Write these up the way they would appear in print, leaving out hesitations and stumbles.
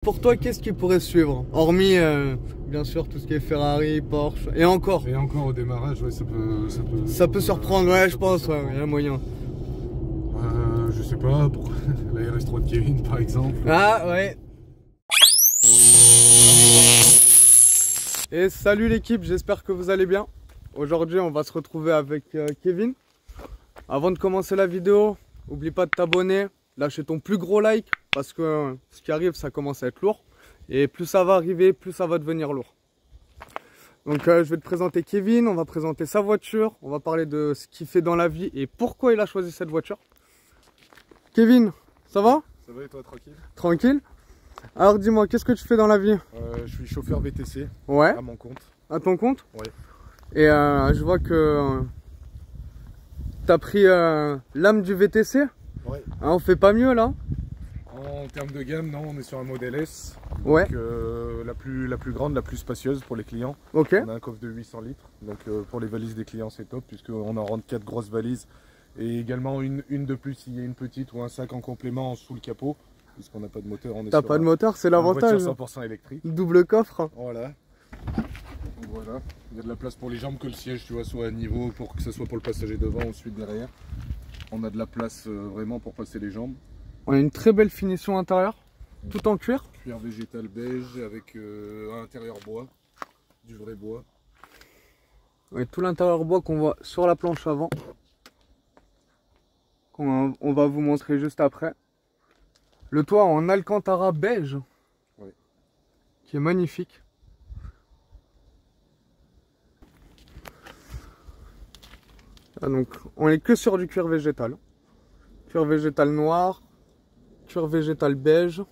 Pour toi, qu'est-ce qui pourrait suivre? Hormis, bien sûr, tout ce qui est Ferrari, Porsche, et encore. Et encore au démarrage, ouais, Ça peut surprendre, ouais, je pense, ouais, il y a moyen. Je sais pas, pour la RS3 de Kevin par exemple. Ah, ouais. Et salut l'équipe, j'espère que vous allez bien. Aujourd'hui, on va se retrouver avec Kevin. Avant de commencer la vidéo, n'oublie pas de t'abonner, lâcher ton plus gros like, parce que ce qui arrive, ça commence à être lourd. Et plus ça va arriver, plus ça va devenir lourd. Donc je vais te présenter Kevin, on va présenter sa voiture, on va parler de ce qu'il fait dans la vie et pourquoi il a choisi cette voiture. Kevin, ça va? Ça va et toi, tranquille? Tranquille. Alors dis-moi, qu'est-ce que tu fais dans la vie? Je suis chauffeur VTC, ouais. À mon compte. À ton compte? Ouais. Et je vois que tu as pris l'âme du VTC. Ouais. Hein, on fait pas mieux là? En termes de gamme, non, on est sur un modèle S. Ouais. Donc, la plus grande, la plus spacieuse pour les clients. Ok. On a un coffre de 800 litres. Donc pour les valises des clients, c'est top, puisqu'on en rentre 4 grosses valises. Et également une de plus s'il y a une petite ou un sac en complément sous le capot. Puisqu'on n'a pas de moteur. T'as pas de moteur, c'est l'avantage. Voiture 100% électrique. Double coffre. Voilà. Donc voilà. Il y a de la place pour les jambes, que le siège, tu vois, soit à niveau pour que ce soit pour le passager devant ou celui de derrière. On a de la place vraiment pour passer les jambes. On a une très belle finition intérieure, tout en cuir. Cuir végétal beige avec un intérieur bois, du vrai bois. Et tout l'intérieur bois qu'on voit sur la planche avant, qu'on va vous montrer juste après. Le toit en alcantara beige, oui, qui est magnifique. Ah, donc on est que sur du cuir végétal. Cuir végétal noir, cuir végétal beige.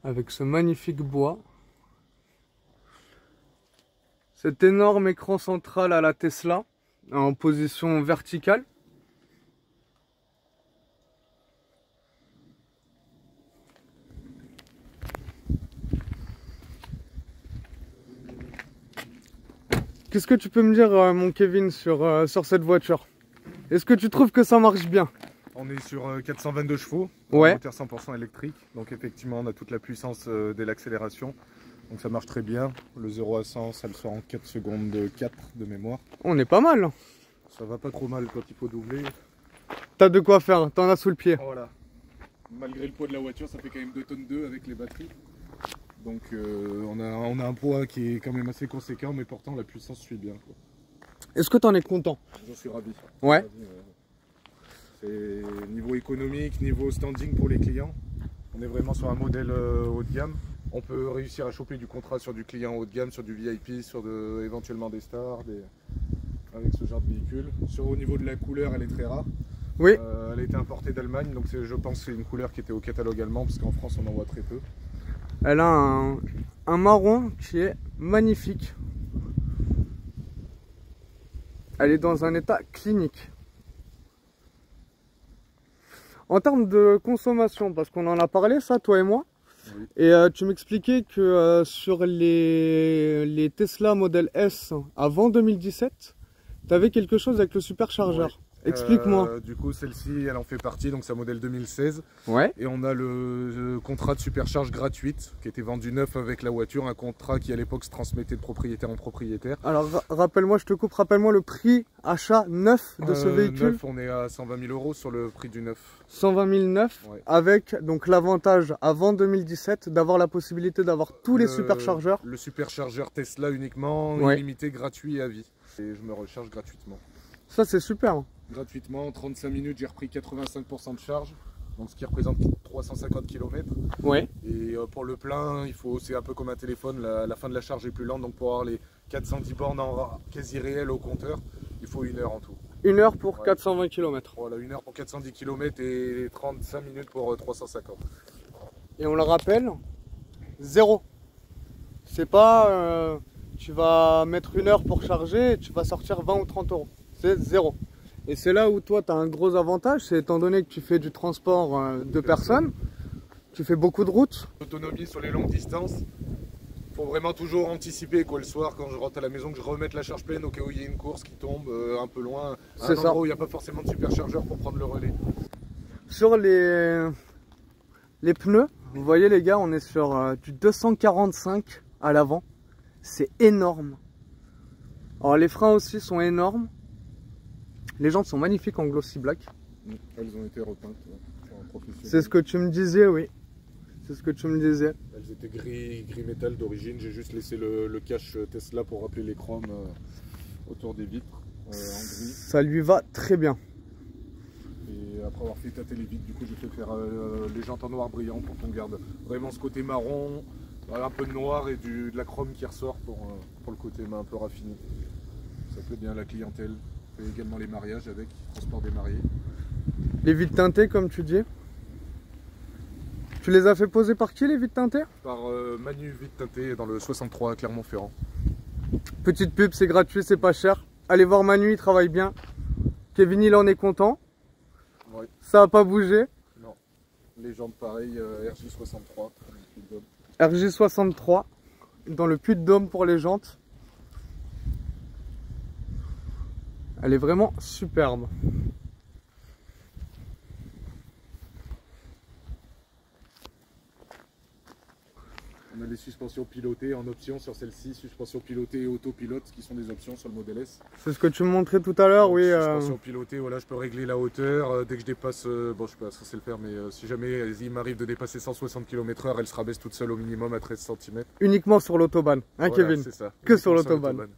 Avec ce magnifique bois. Cet énorme écran central à la Tesla, en position verticale. Qu'est-ce que tu peux me dire, mon Kevin, sur cette voiture? Est-ce que tu trouves que ça marche bien? On est sur 422 chevaux, ouais. Moteur 100% électrique. Donc effectivement, on a toute la puissance de l'accélération. Donc ça marche très bien. Le 0 à 100, ça le sort en 4 secondes de 4 de mémoire. On est pas mal. Ça va pas trop mal quand il faut doubler. T'as de quoi faire, t'en as sous le pied. Voilà. Malgré le poids de la voiture, ça fait quand même 2 tonnes 2 avec les batteries. Donc on a un poids qui est quand même assez conséquent, mais pourtant la puissance suit bien. Est-ce que tu en es content? J'en suis ravi. Ouais. C'est niveau économique, niveau standing pour les clients. On est vraiment sur un modèle haut de gamme. On peut réussir à choper du contrat sur du client haut de gamme, sur du VIP, sur éventuellement des stars, avec ce genre de véhicule. Au niveau de la couleur, elle est très rare. Oui. Elle a été importée d'Allemagne, donc je pense que c'est une couleur qui était au catalogue allemand, parce qu'en France on en voit très peu. Elle a un marron qui est magnifique. Elle est dans un état clinique. En termes de consommation, parce qu'on en a parlé, ça, toi et moi, oui. Et tu m'expliquais que sur les Tesla Model S avant 2017, tu avais quelque chose avec le superchargeur. Oui. Explique-moi. Du coup, celle-ci, elle en fait partie, donc c'est un modèle 2016. Ouais. Et on a le contrat de supercharge gratuite qui était vendu neuf avec la voiture, un contrat qui à l'époque se transmettait de propriétaire en propriétaire. Alors rappelle-moi, je te coupe, rappelle-moi le prix achat neuf de ce véhicule. Neuf, on est à 120 000 € sur le prix du neuf. 120 000 neuf, ouais. Avec donc l'avantage avant 2017 d'avoir la possibilité d'avoir tous les superchargeurs. Le superchargeur Tesla uniquement, ouais. Illimité, gratuit et à vie. Et je me recharge gratuitement. Ça c'est super. Gratuitement, en 35 minutes, j'ai repris 85% de charge, donc ce qui représente 350 km. Ouais. Et pour le plein, c'est un peu comme un téléphone, la fin de la charge est plus lente, donc pour avoir les 410 bornes quasi réelles au compteur, il faut 1 heure en tout. 1 heure pour 420 km. Voilà, 1 heure pour 410 km et 35 minutes pour 350. Et on le rappelle, 0. C'est pas tu vas mettre 1 heure pour charger et tu vas sortir 20 ou 30 €. C'est 0. Et c'est là où toi tu as un gros avantage, c'est étant donné que tu fais du transport de personnes, tu fais beaucoup de routes. Autonomie sur les longues distances, il faut vraiment toujours anticiper quoi, le soir quand je rentre à la maison, que je remette la charge pleine au cas où il y a une course qui tombe un peu loin, à un endroit où il n'y a pas forcément de superchargeur pour prendre le relais. Sur les pneus, vous voyez les gars, on est sur du 245 à l'avant. C'est énorme. Alors les freins aussi sont énormes. Les jantes sont magnifiques en glossy black. Elles ont été repeintes sur un professionnel. C'est ce que tu me disais, oui. C'est ce que tu me disais. Elles étaient gris métal d'origine. J'ai juste laissé le cache Tesla pour rappeler les chromes autour des vitres en gris. Ça lui va très bien. Et après avoir fait tâter les vitres, du coup j'ai fait faire les jantes en noir brillant pour qu'on garde vraiment ce côté marron, un peu de noir et de la chrome qui ressort pour le côté un peu raffiné. Ça plaît bien à la clientèle. On fait également les mariages avec transport des mariés. Les vitres teintées comme tu dis. Tu les as fait poser par qui les vitres teintées? Par Manu Vitres Teintées dans le 63 à Clermont-Ferrand. Petite pub, c'est gratuit, c'est pas cher. Allez voir Manu, il travaille bien. Kevin, il en est content. Ouais. Ça n'a pas bougé. Non. Les jantes pareilles, RJ63. RJ63 dans le Puy-de-Dôme pour les jantes. Elle est vraiment superbe. On a les suspensions pilotées en option sur celle-ci, suspension pilotée et autopilote qui sont des options sur le Model S. C'est ce que tu me montrais tout à l'heure, oui. Suspension pilotée, voilà, je peux régler la hauteur dès que je dépasse, bon je suis pas censé le faire, mais si jamais il m'arrive de dépasser 160 km/h, elle se rabaisse toute seule au minimum à 13 cm. Uniquement sur l'autobahn, hein, Voilà, Kevin? C'est ça. Que sur l'autobahn.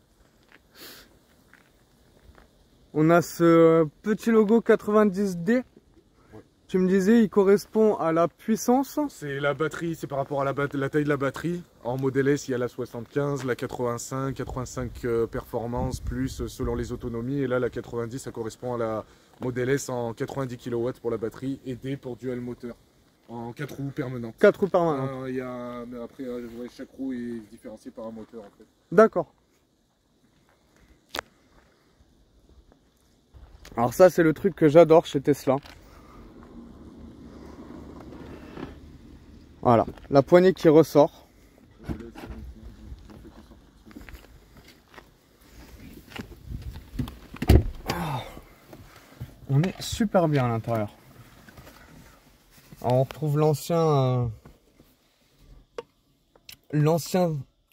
On a ce petit logo 90D. Tu me disais, il correspond à la puissance. C'est la batterie, c'est par rapport à la taille de la batterie. En Model S, il y a la 75, la 85, 85 performance, plus selon les autonomies. Et là, la 90, ça correspond à la Model S en 90 kW pour la batterie et D pour dual moteur. En 4 roues permanentes. 4 roues permanentes. Mais après, chaque roue est différenciée par un moteur en fait. D'accord. Alors ça, c'est le truc que j'adore chez Tesla. Voilà, la poignée qui ressort. On est super bien à l'intérieur. On retrouve l'ancien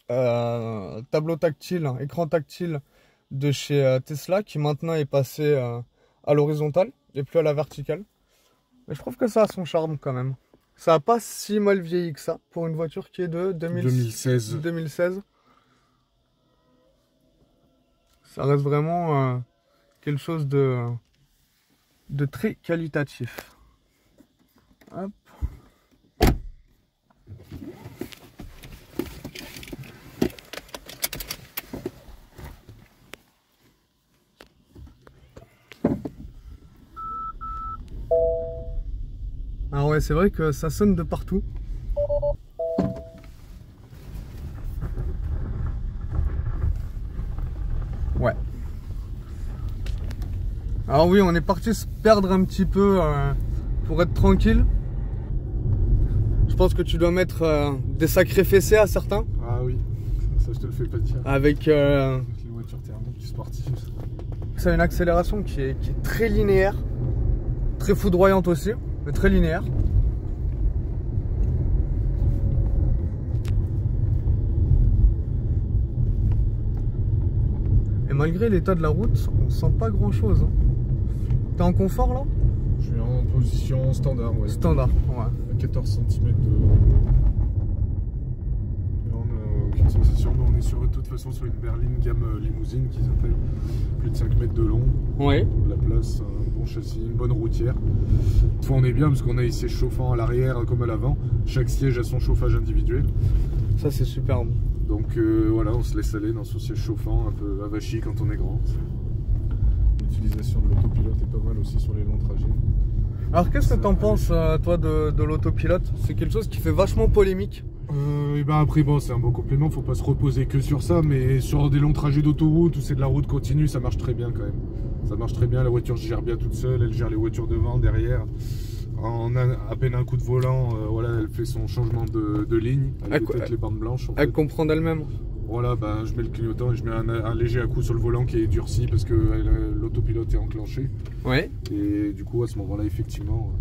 tableau tactile, écran tactile de chez Tesla qui maintenant est passé à l'horizontale et plus à la verticale. Mais je trouve que ça a son charme quand même. Ça n'a pas si mal vieilli que ça pour une voiture qui est de 2016. Ça reste vraiment quelque chose de très qualitatif. Hop. Ah ouais, c'est vrai que ça sonne de partout. Ouais. Alors oui, on est parti se perdre un petit peu pour être tranquille. Je pense que tu dois mettre des sacrés fessés à certains. Ah oui, ça je te le fais pas dire. Avec les voitures thermiques sportives. C'est une accélération qui est très linéaire, très foudroyante aussi, mais très linéaire. Et malgré l'état de la route, on sent pas grand chose. Hein. T'es en confort là? Je suis en position standard, ouais. Standard, ouais. À 14 cm de... On n'a aucune sensation, mais on est de toute façon sur une berline gamme limousine qui s'appelle plus de 5 mètres de long. Oui. De la place, un bon châssis, une bonne routière. Toutefois on est bien parce qu'on a les sièges chauffants à l'arrière comme à l'avant. Chaque siège a son chauffage individuel. Ça c'est superbe. Donc voilà, on se laisse aller dans son siège chauffant, un peu avachi quand on est grand. L'utilisation de l'autopilote est pas mal aussi sur les longs trajets. Alors qu'est-ce que t'en penses toi de l'autopilote? C'est quelque chose qui fait vachement polémique. Et ben après bon, c'est un bon complément, faut pas se reposer que sur ça, mais sur des longs trajets d'autoroute où c'est de la route continue, ça marche très bien quand même. Ça marche très bien, la voiture se gère bien toute seule, elle gère les voitures devant, derrière. En à peine un coup de volant, voilà, elle fait son changement de ligne, elle détecte les bandes blanches. Elle comprend d'elle-même. Voilà, ben, je mets le clignotant et je mets un léger à-coup sur le volant qui est durci parce que l'autopilote est enclenché. Ouais. Et du coup, à ce moment-là, effectivement,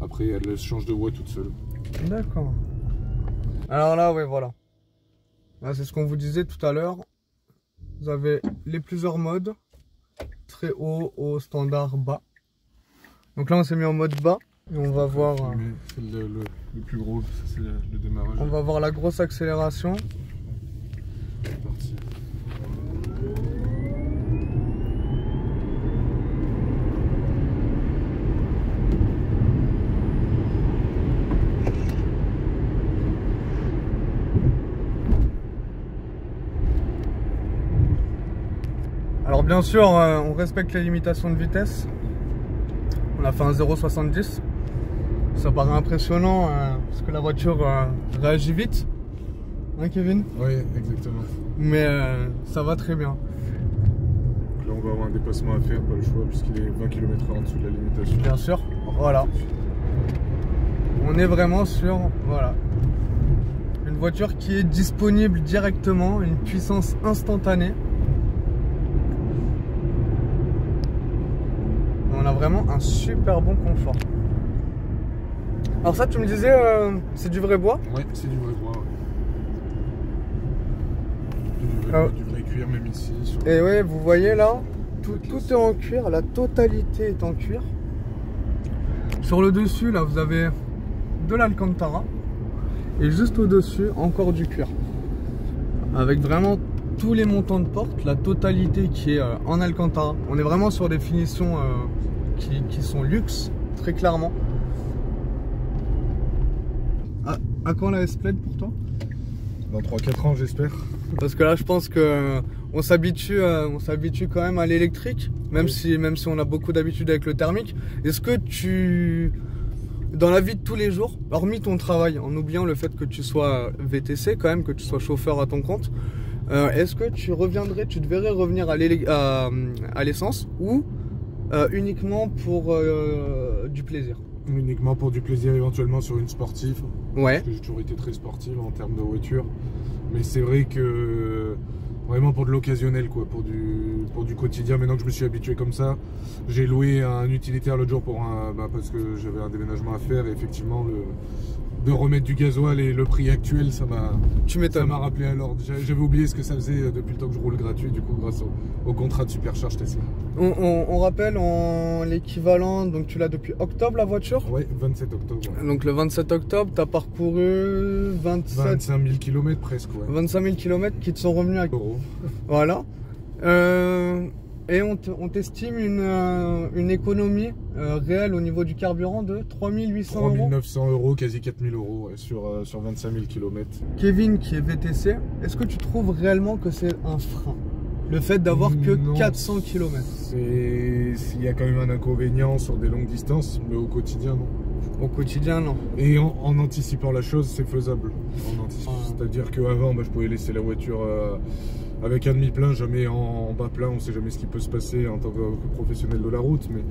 Après, elle change de voie toute seule. D'accord. Alors là, ouais, voilà. Là, c'est ce qu'on vous disait tout à l'heure. Vous avez les plusieurs modes. Très haut, standard, bas. Donc là, on s'est mis en mode bas. Et on va voir... C'est le plus gros, c'est le démarrage. On va voir la grosse accélération. C'est parti. Alors bien sûr, on respecte les limitations de vitesse. On a fait un 0,70. Ça paraît impressionnant parce que la voiture réagit vite. Hein Kevin? Oui, exactement. Mais ça va très bien. Donc là, on va avoir un dépassement à faire, pas le choix, puisqu'il est 20 km/h en dessous de la limitation. Bien sûr, voilà. On est vraiment sur, voilà, une voiture qui est disponible directement, une puissance instantanée. On a vraiment un super bon confort. Alors ça, tu me disais, c'est du vrai bois? Ouais, c'est du vrai bois. Ouais. Du vrai cuir, même ici. Et ouais, vous voyez là, tout est en cuir, la totalité est en cuir. Sur le dessus, là, vous avez de l'Alcantara. Et juste au-dessus, encore du cuir. Avec vraiment tous les montants de porte, la totalité qui est en Alcantara. On est vraiment sur des finitions qui sont luxe, très clairement. À quand la S-Plaid pour toi? Dans 3-4 ans, j'espère. Parce que là, je pense que on s'habitue quand même à l'électrique, même si on a beaucoup d'habitude avec le thermique. Est-ce que dans la vie de tous les jours, hormis ton travail, en oubliant le fait que tu sois VTC quand même, que tu sois chauffeur à ton compte, est-ce que tu devrais revenir à l'essence ou uniquement pour du plaisir? Uniquement pour du plaisir, éventuellement sur une sportive. Ouais. Parce que j'ai toujours été très sportive en termes de voiture. Mais c'est vrai que vraiment pour de l'occasionnel, quoi, pour du quotidien. Maintenant que je me suis habitué comme ça, j'ai loué un utilitaire l'autre jour parce que j'avais un déménagement à faire et effectivement de remettre du gasoil et le prix actuel, ça m'a rappelé à l'ordre. J'avais oublié ce que ça faisait depuis le temps que je roule gratuit, du coup grâce au contrat de Supercharge Tesla. On rappelle en l'équivalent, donc tu l'as depuis octobre la voiture? Ouais, 27 octobre. Ouais. Donc le 27 octobre, tu as parcouru 25 000 km presque, ouais. 25 000 km qui te sont revenus à euros. Voilà. Et on t'estime une économie réelle au niveau du carburant de 3 800 euros. 3 900 euros, quasi 4 000 euros ouais, sur 25 000 km. Kevin qui est VTC, est-ce que tu trouves réellement que c'est un frein? Le fait d'avoir que 400 km? Il y a quand même un inconvénient sur des longues distances, mais au quotidien non. Au quotidien non. Et en anticipant la chose, c'est faisable. C'est-à-dire qu'avant, je pouvais laisser la voiture avec un demi-plein, jamais en bas plein, on ne sait jamais ce qui peut se passer en tant que professionnel de la route, mais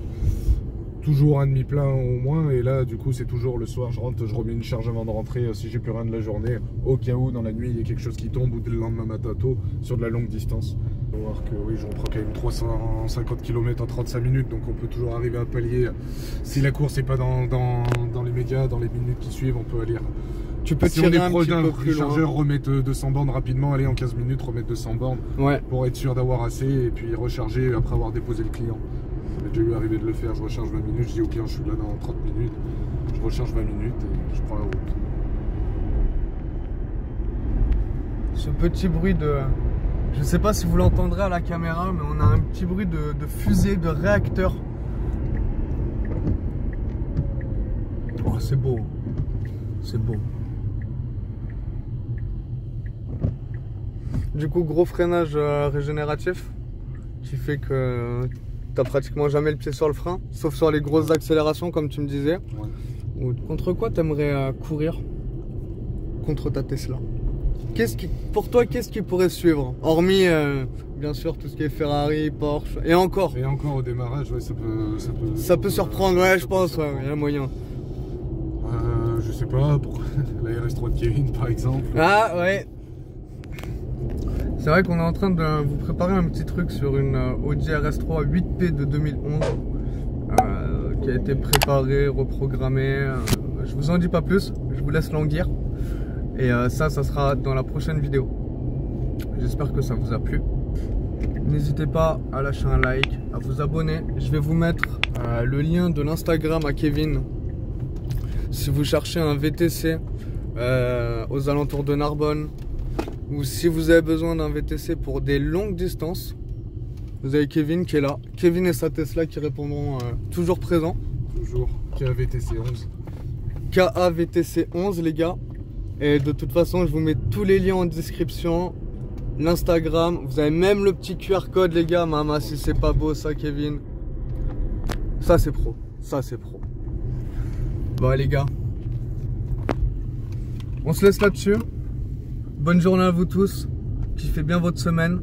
toujours un demi-plein au moins. Et là, du coup, c'est toujours le soir, je rentre, je remets une charge avant de rentrer si j'ai plus rien de la journée, au cas où dans la nuit il y a quelque chose qui tombe ou dès le lendemain matin tôt sur de la longue distance. Il faut voir que oui, je reprends quand même 350 km en 35 minutes, donc on peut toujours arriver à pallier. Si la course n'est pas dans les médias, dans les minutes qui suivent, on peut aller. Tu peux si tirer on est proche d'un chargeur, remettre 200 bornes rapidement, aller en 15 minutes, remettre 200 bornes pour être sûr d'avoir assez et puis recharger après avoir déposé le client. Ça m'est déjà eu arrivé de le faire, je recharge 20 minutes, je dis au client je suis là dans 30 minutes, je recharge 20 minutes et je prends la route. Ce petit bruit de... Je ne sais pas si vous l'entendrez à la caméra, mais on a un petit bruit de fusée, de réacteur. Oh, c'est beau. C'est beau. Du coup, gros freinage régénératif qui fait que t'as pratiquement jamais le pied sur le frein, sauf sur les grosses accélérations comme tu me disais. Ouais. Contre quoi t'aimerais courir contre ta Tesla? Pour toi, qu'est-ce qui pourrait suivre? Hormis, bien sûr, tout ce qui est Ferrari, Porsche, et encore. Et encore au démarrage, ouais, ça peut surprendre, ouais, je pense, ouais, il y a moyen. Je sais pas, pour la RS3 de Kevin par exemple. Ah ouais. C'est vrai qu'on est en train de vous préparer un petit truc sur une Audi RS3 8P de 2011 qui a été préparé, reprogrammé. Je vous en dis pas plus, je vous laisse languir. Et ça sera dans la prochaine vidéo. J'espère que ça vous a plu. N'hésitez pas à lâcher un like, à vous abonner. Je vais vous mettre le lien de l'Instagram à Kevin. Si vous cherchez un VTC aux alentours de Narbonne, ou si vous avez besoin d'un VTC pour des longues distances, vous avez Kevin qui est là. Kevin et sa Tesla qui répondront toujours présents. Toujours KAVTC 11. KAVTC 11 les gars. Et de toute façon, je vous mets tous les liens en description. L'Instagram, vous avez même le petit QR code les gars. Maman, si c'est pas beau ça Kevin. Ça c'est pro, ça c'est pro. Bon les gars, on se laisse là-dessus. Bonne journée à vous tous. Kiffez bien votre semaine.